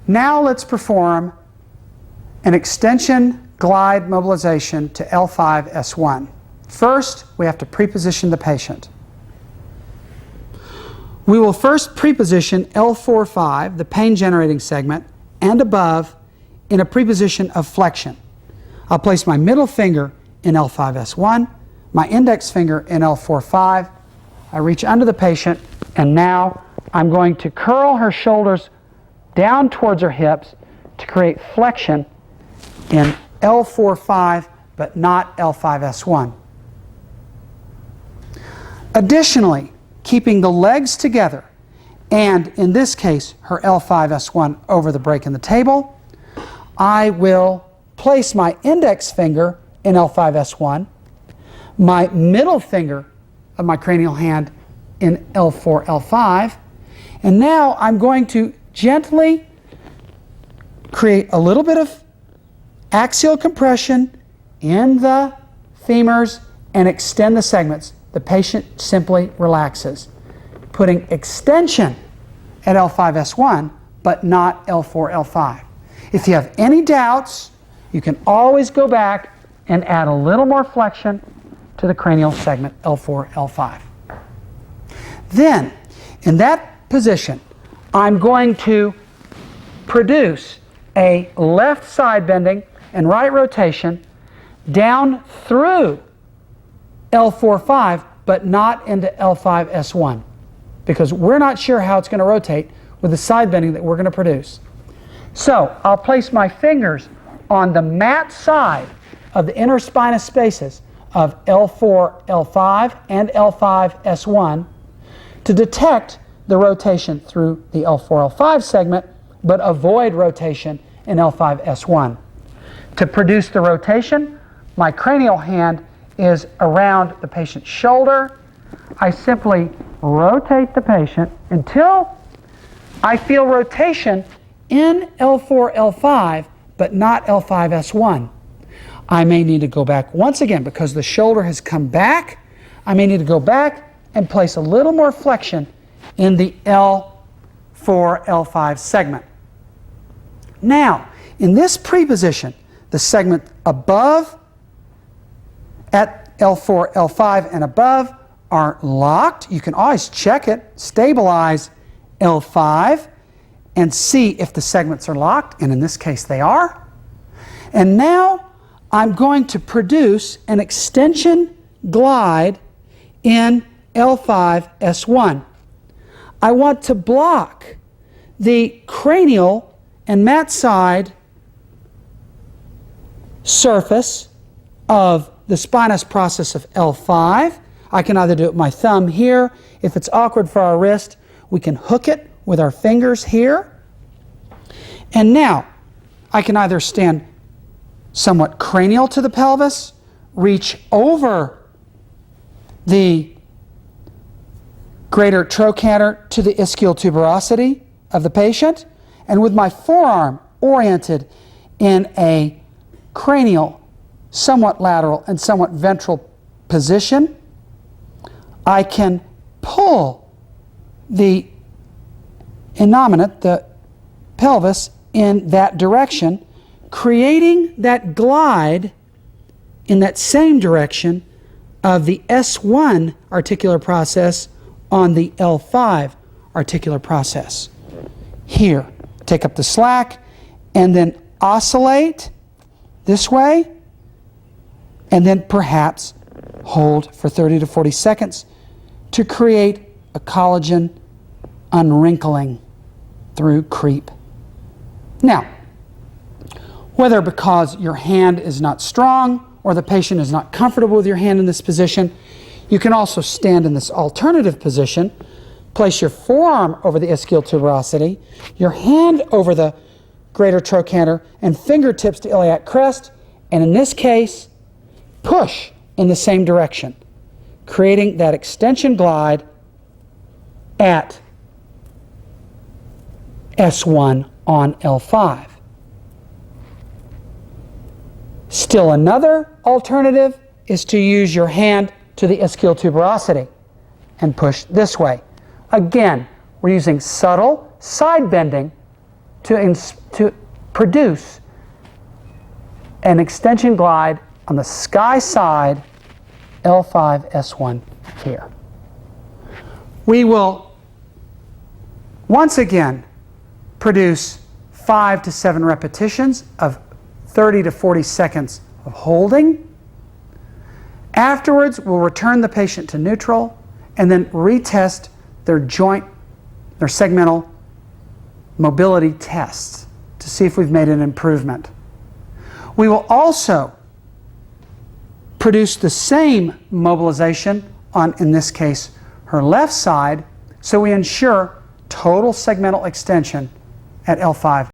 Now let's perform an extension glide mobilization to L5-S1. First, we have to preposition the patient. We will first preposition L4-5, the pain-generating segment, and above in a preposition of flexion. I'll place my middle finger in L5-S1, my index finger in L4-5. I reach under the patient, and now I'm going to curl her shoulders down towards her hips to create flexion in L4-5, but not L5-S1. Additionally, keeping the legs together, and in this case, her L5-S1 over the break in the table, I will place my index finger in L5-S1, my middle finger of my cranial hand in L4-L5, and now I'm going to gently create a little bit of axial compression in the femurs and extend the segments. The patient simply relaxes, putting extension at L5-S1, but not L4-L5. If you have any doubts, you can always go back and add a little more flexion to the cranial segment L4-L5. Then, in that position, I'm going to produce a left side bending and right rotation down through L4-5, but not into L5-S1, because we're not sure how it's going to rotate with the side bending that we're going to produce. So I'll place my fingers on the mat side of the inner spinous spaces of L4-L5 and L5-S1 to detect the rotation through the L4-L5 segment, but avoid rotation in L5-S1. To produce the rotation, my cranial hand is around the patient's shoulder. I simply rotate the patient until I feel rotation in L4-L5, but not L5-S1. I may need to go back once again because the shoulder has come back. I may need to go back and place a little more flexion in the L4-L5 segment. Now, in this preposition, the segment above at L4-L5 and above are locked. You can always check it, stabilize L5, and see if the segments are locked, and in this case they are. And now I'm going to produce an extension glide in L5-S1. I want to block the cranial and mat side surface of the spinous process of L5. I can either do it with my thumb here. If it's awkward for our wrist, we can hook it with our fingers here. And now I can either stand somewhat cranial to the pelvis, reach over the greater trochanter to the ischial tuberosity of the patient, and with my forearm oriented in a cranial, somewhat lateral, and somewhat ventral position, I can pull the innominate, the pelvis, in that direction, creating that glide in that same direction of the S1 articular process on the L5 articular process. Here, take up the slack and then oscillate this way, and then perhaps hold for 30 to 40 seconds to create a collagen unwrinkling through creep. Now, whether because your hand is not strong or the patient is not comfortable with your hand in this position, you can also stand in this alternative position. Place your forearm over the ischial tuberosity, your hand over the greater trochanter, and fingertips to iliac crest, and in this case, push in the same direction, creating that extension glide at S1 on L5. Still another alternative is to use your hand to the ischial tuberosity and push this way. Again, we're using subtle side bending to produce an extension glide on the sky side L5-S1 here. We will once again produce 5 to 7 repetitions of 30 to 40 seconds of holding. Afterwards, we'll return the patient to neutral and then retest their joint, their segmental mobility tests to see if we've made an improvement. We will also produce the same mobilization on, in this case, her left side, so we ensure total segmental extension at L5